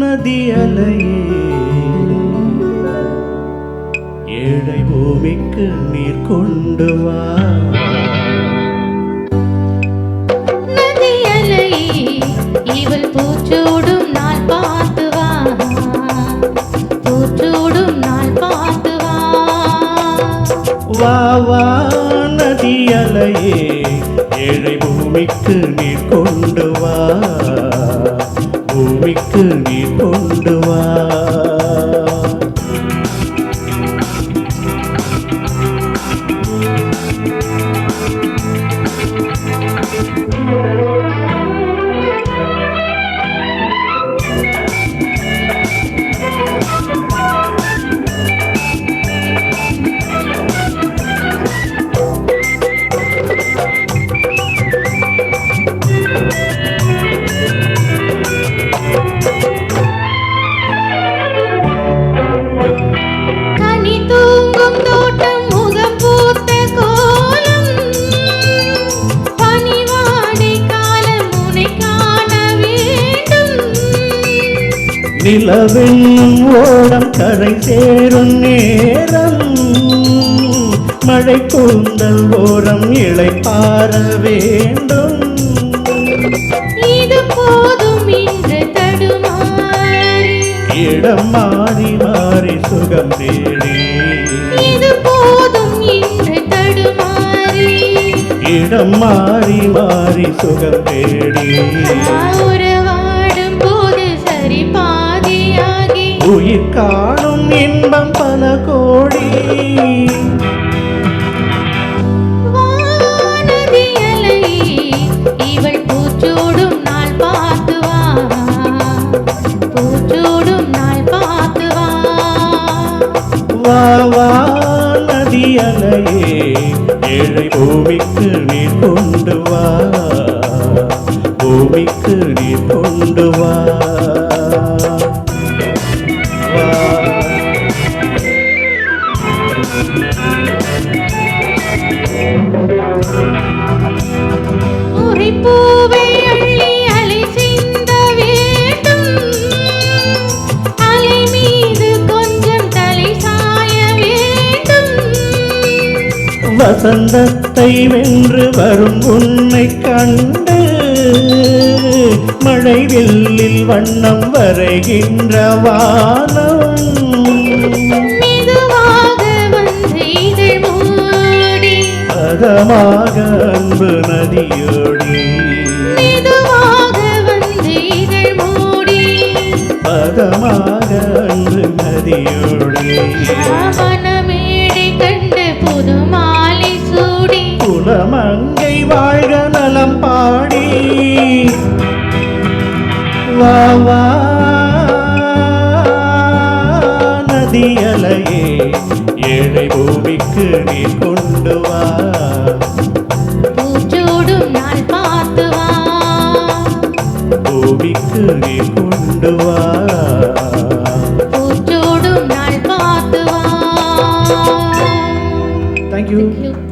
நதி அலையே ஏழை பூமிக்கு நீர் கொண்டு வா. நதி அலையே இவள் பூச்சூடும் நாள் பார்த்து வா, பூச்சூடும் நாள் பார்த்து வா. வா வா நதி அலையே ஏழை பூமிக்கு நீர் கொண்டு வா, பூமிக்கு நீர் கொண்டு வா. நிலவென்னும் ஓடம் கரை சேரும் நேரம் மழை கூந்தல் ஓரம் இளைப்பாற வேண்டும். இது போதும் இன்று தடுமாறி இடம் மாறி மாறி சுகம் தேடி. இது போதும் இன்று தடுமாறி இடம் மாறி மாறி சுகம் தேடி. உறவாடும் போது சரி பாதியாகி உயிர் காணும் இன்பம் பல கோடி. வானதி அலையே இவள் பூச்சூடும் நாள் பார்த்து வா, பூச்சூடும் நாள் பார்த்து வா. வா வா நதி அலையே ஏழை பூமிக்கு நீர் கொண்டு வா, பூமிக்கு நீர் கொண்டு வா. பூவை அள்ளி அலை சிந்த வேண்டும், அலை மீது கொஞ்சம் தலை சாய வேண்டும். வசந்தத்தை வென்று வரும் உன்னை கண்டு மழை வெள்ளில் வண்ணம் வரைகின்ற வானம். மெதுவாக வந்து இதழ் மூடி, பதமாக அன்பு நதியோடி. மெதுவாக வந்து இதழ் மூடி, பதமாக அன்பு நதியோடி. மனமேடை கண்டு புது மாலை சூடி, குலமங்கை வாழ்க நலம் பாடி. வா வா நதி அலையே ஏழை பூமிக்கு நீர் கொண்டு வா, பூச்சூடும் நாள் பார்த்து வா, பூமிக்கு நீர் கொண்டு வா. பூச்சூடும் நாள் பார்த்து வா. Thank you. Thank you.